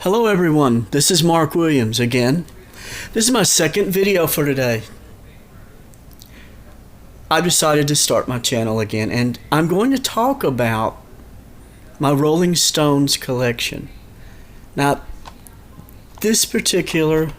Hello everyone, this is Mark Williams again. This is my second video for today. I decided to start my channel again and I'm going to talk about my Rolling Stones collection. Now, this particular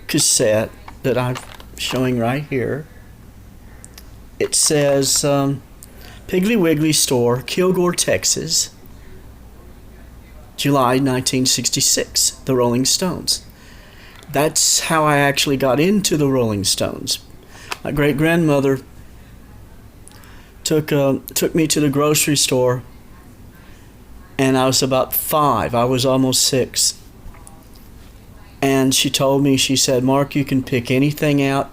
cassette that I'm showing right here, it says Piggly Wiggly Store, Kilgore, Texas, July 1966, the Rolling Stones. That's how I actually got into the Rolling Stones. My great-grandmother took me to the grocery store, and I was about 5. I was almost 6. And she told me, she said, "Mark, you can pick anything out,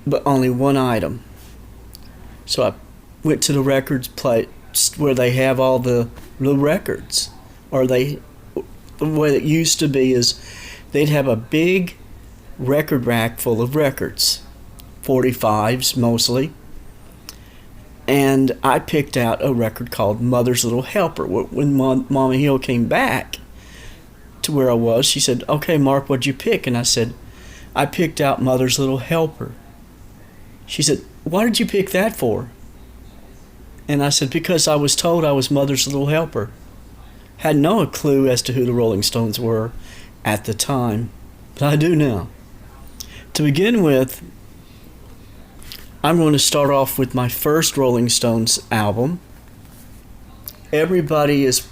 but only one item." So I went to the records place where they have all the records, or the way it used to be is they'd have a big record rack full of records, 45s mostly, and I picked out a record called Mother's Little Helper. When Mama Hill came back to where I was, she said, "Okay, Mark, what'd you pick?" And I said, "I picked out Mother's Little Helper." She said, "Why did you pick that for?" And I said, "Because I was told I was Mother's Little Helper." Had no clue as to who the Rolling Stones were at the time, but I do now. To begin with, I'm going to start off with my first Rolling Stones album. Everybody is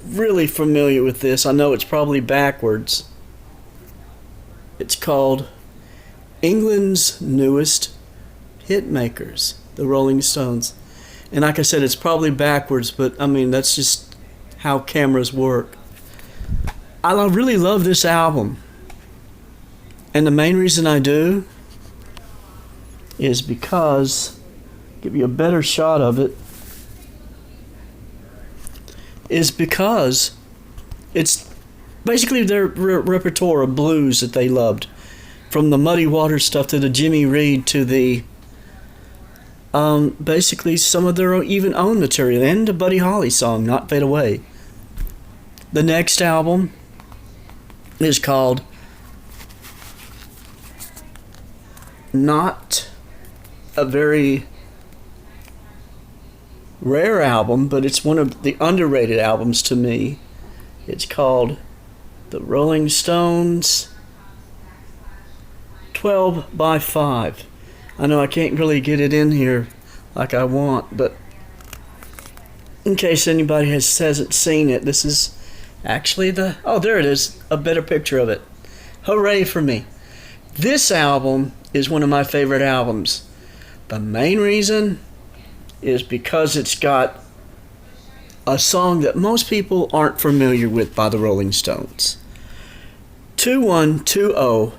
really familiar with this. I know it's probably backwards. It's called England's Newest Hitmakers, the Rolling Stones. And like I said, it's probably backwards, but I mean, that's just how cameras work. I really love this album. And the main reason I do is because, give you a better shot of it, is because it's basically their repertoire of blues that they loved. From the Muddy Waters stuff to the Jimmy Reed to the basically some of their even own material, and the Buddy Holly song, Not Fade Away. The next album is called not a very rare album, but it's one of the underrated albums to me. It's called The Rolling Stones 12 by 5. I know I can't really get it in here like I want, but in case anybody hasn't seen it, this is actually oh, there it is, a better picture of it. Hooray for me. This album is one of my favorite albums. The main reason is because it's got a song that most people aren't familiar with by the Rolling Stones. 2120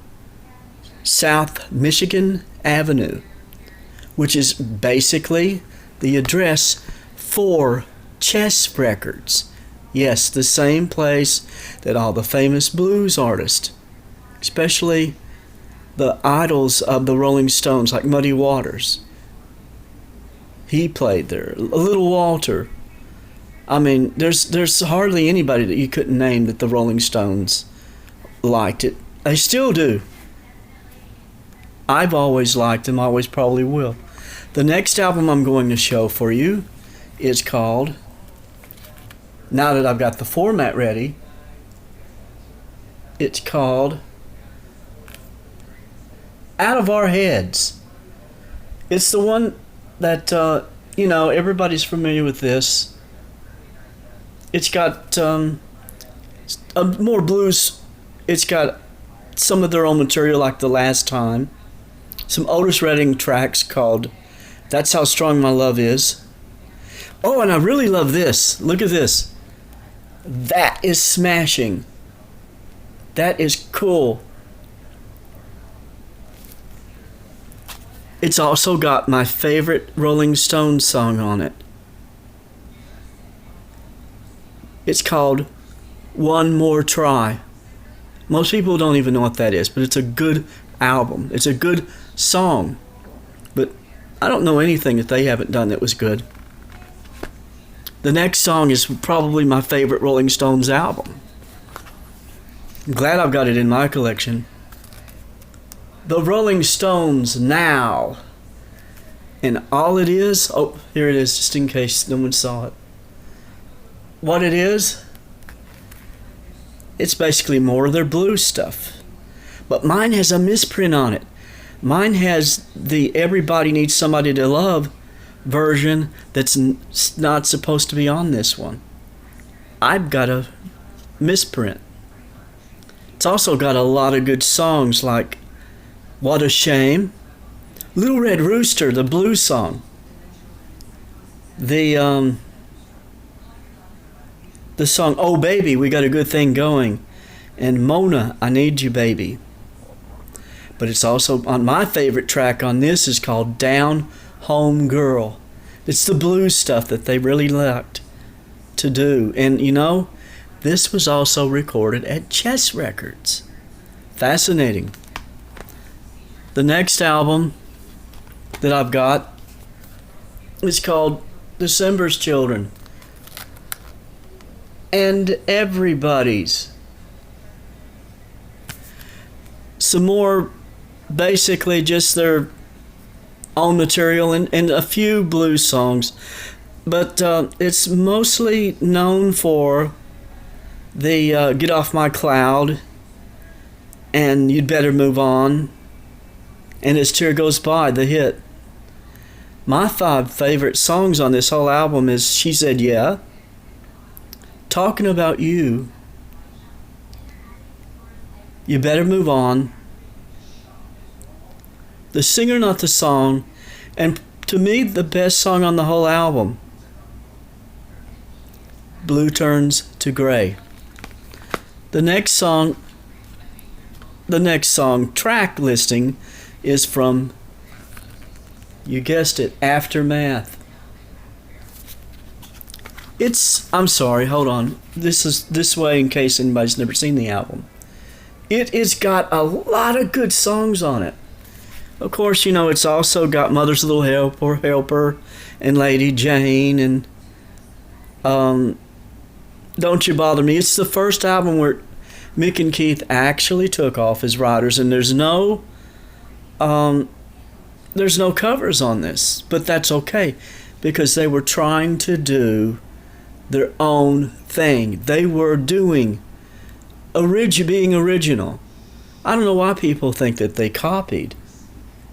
South Michigan Avenue, which is basically the address for Chess Records. Yes, the same place that all the famous blues artists, especially the idols of the Rolling Stones like Muddy Waters, he played there. Little Walter. I mean, there's hardly anybody that you couldn't name that the Rolling Stones liked it. They still do. I've always liked them, always probably will. The next album I'm going to show for you is called, now that I've got the format ready, it's called Out of Our Heads. It's the one that, everybody's familiar with this. It's got more blues. It's got some of their own material like The Last Time. Some Otis Redding tracks called That's How Strong My Love Is. Oh, and I really love this. Look at this. That is smashing. That is cool. It's also got my favorite Rolling Stones song on it. It's called One More Try. Most people don't even know what that is, but it's a good album. It's a good song. But I don't know anything that they haven't done that was good. The next song is probably my favorite Rolling Stones album. I'm glad I've got it in my collection. The Rolling Stones Now. And all it is, oh, here it is, just in case no one saw it. What it is, it's basically more of their blues stuff. But mine has a misprint on it. Mine has the Everybody Needs Somebody to Love version that's not supposed to be on this one. I've got a misprint. It's also got a lot of good songs like What a Shame, Little Red Rooster, the blues song, the song Oh Baby, We Got a Good Thing Going, and Mona, I Need You Baby. But it's also on my favorite track on this is called Down Home Girl. It's the blues stuff that they really liked to do. And you know, this was also recorded at Chess Records. Fascinating. The next album that I've got is called December's Children. And Everybody's. Some more, basically just their own material and a few blues songs. But it's mostly known for the Get Off My Cloud and You'd Better Move On and As Tear Goes By, the hit. My 5 favorite songs on this whole album is She Said Yeah, Talking About You, You Better Move On, The Singer Not the Song, and to me the best song on the whole album, Blue Turns to Gray. The next song track listing is from, you guessed it, Aftermath. I'm sorry, hold on. This way in case anybody's never seen the album. It has got a lot of good songs on it. Of course, you know, it's also got Mother's Little Helper and Lady Jane and Don't You Bother Me. It's the first album where Mick and Keith actually took off as writers, and there's no covers on this, but that's okay because they were trying to do their own thing. They were doing being original. I don't know why people think that they copied.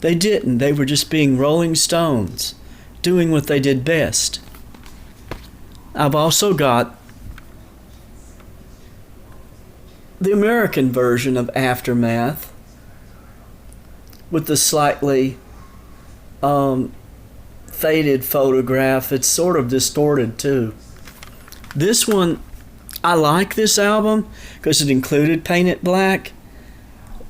They didn't. They were just being Rolling Stones, doing what they did best. I've also got the American version of Aftermath with the slightly faded photograph. It's sort of distorted too. This one, I like this album because it included Paint It Black,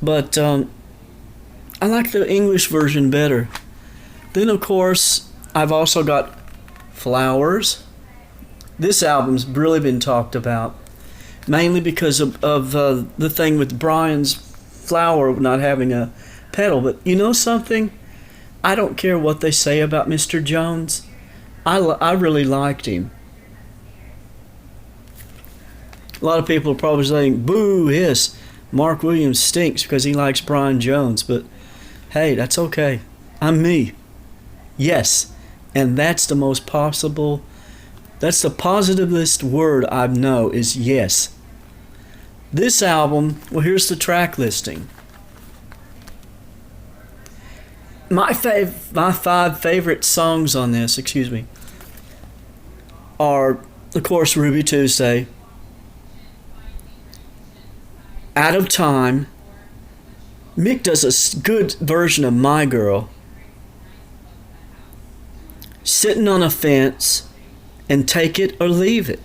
but I like the English version better. Then of course, I've also got Flowers. This album's really been talked about, mainly because of the thing with Brian's flower not having a petal. But you know something? I don't care what they say about Mr. Jones. I really liked him. A lot of people are probably saying, boo, hiss, Mark Williams stinks because he likes Brian Jones. But hey, that's okay. I'm me. Yes. And that's the most possible, that's the positivest word I know is yes. This album, well, here's the track listing. My 5 favorite songs on this, are, of course, Ruby Tuesday, Out of Time. Mick does a good version of My Girl. Sitting on a Fence, and Take It or Leave It.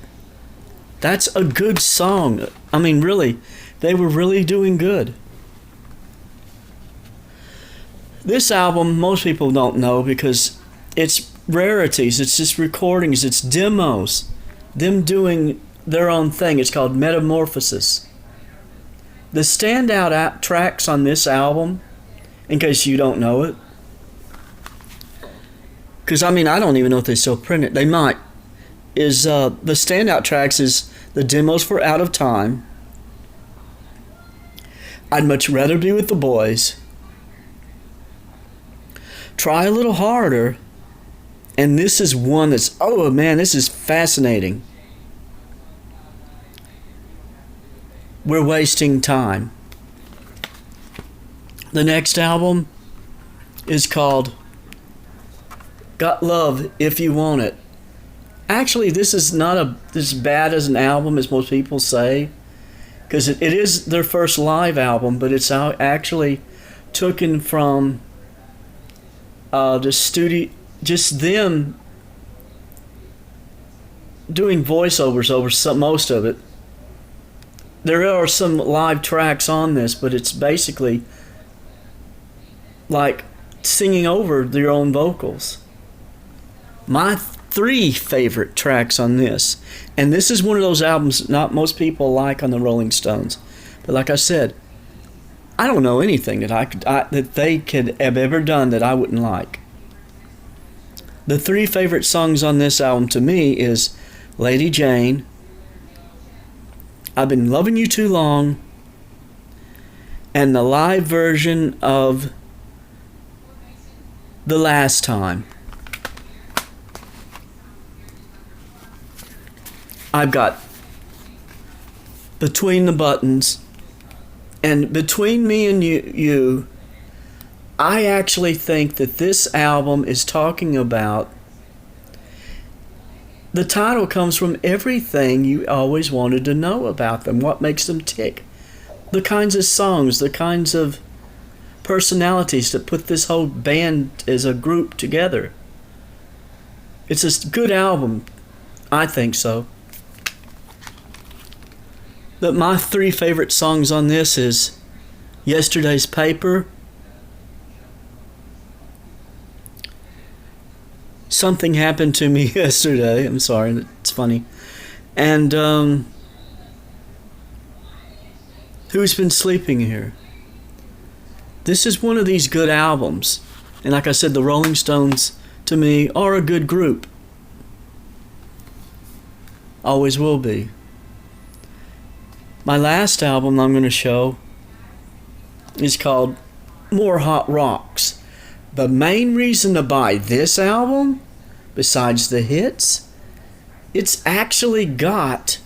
That's a good song. I mean, really, they were really doing good. This album, most people don't know because it's rarities, it's just recordings, it's demos, them doing their own thing. It's called Metamorphosis. The standout tracks on this album, in case you don't know it, because I mean, I don't even know if they still print it. They might. the standout tracks is the demos for Out of Time, I'd Much Rather Be With the Boys, Try a Little Harder, and this is one that's, oh man, this is fascinating. We're Wasting Time. The next album is called Got Love If You Want It. Actually, this is not as bad as an album as most people say, because it is their first live album, but it's actually taken from the studio, just them doing voiceovers over most of it. There are some live tracks on this, but it's basically like singing over their own vocals. My 3 favorite tracks on this, and this is one of those albums not most people like on the Rolling Stones, but like I said, I don't know anything that they could have ever done that I wouldn't like. The 3 favorite songs on this album to me is Lady Jane, I've Been Loving You Too Long, and the live version of The Last Time. I've got Between the Buttons, and between me and you, I actually think that this album is talking about, the title comes from everything you always wanted to know about them, what makes them tick, the kinds of songs, the kinds of personalities that put this whole band as a group together. It's a good album, I think so. But my 3 favorite songs on this is Yesterday's Paper, Something Happened to Me Yesterday, I'm sorry, it's funny, and Who's Been Sleeping Here. This is one of these good albums, and like I said, the Rolling Stones to me are a good group. Always will be. My last album I'm going to show is called More Hot Rocks. The main reason to buy this album, besides the hits, it's actually got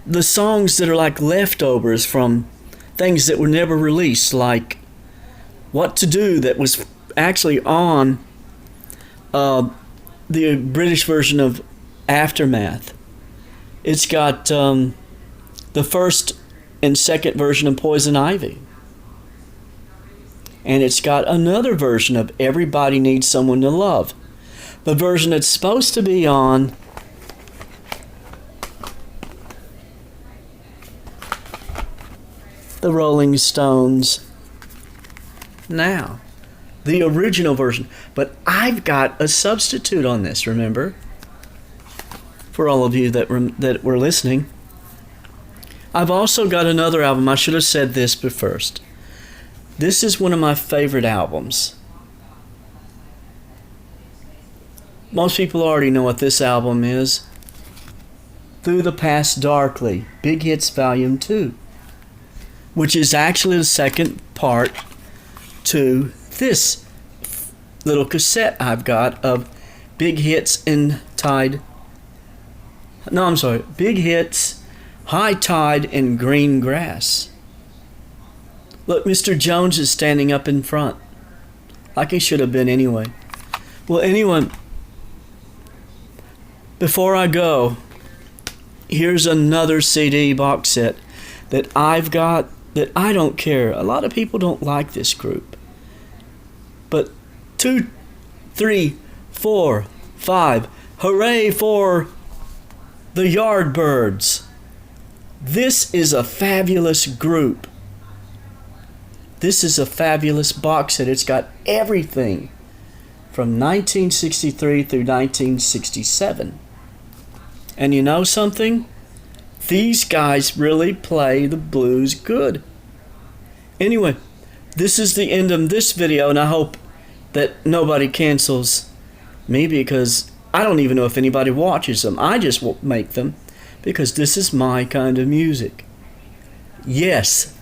the songs that are like leftovers from things that were never released, like What to Do, that was actually on the British version of Aftermath. It's got the first and second version of Poison Ivy. And it's got another version of Everybody Needs Someone to Love. The version that's supposed to be on the Rolling Stones now. The original version. But I've got a substitute on this, remember? For all of you that were listening. I've also got another album. I should have said this first. This is one of my favorite albums. Most people already know what this album is. Through the Past Darkly, Big Hits Volume 2, which is actually the second part to this little cassette I've got of Big Hits Big Hits, High Tide, and Green Grass. Look, Mr. Jones is standing up in front, like he should have been anyway. Well, anyway, before I go, here's another CD box set that I've got that I don't care. A lot of people don't like this group. But 2, 3, 4, 5, hooray for the Yardbirds. This is a fabulous group. This is a fabulous box set. It's got everything from 1963 through 1967. And you know something? These guys really play the blues good. Anyway, this is the end of this video, and I hope that nobody cancels Me, because I don't even know if anybody watches them. I just make them because this is my kind of music. Yes,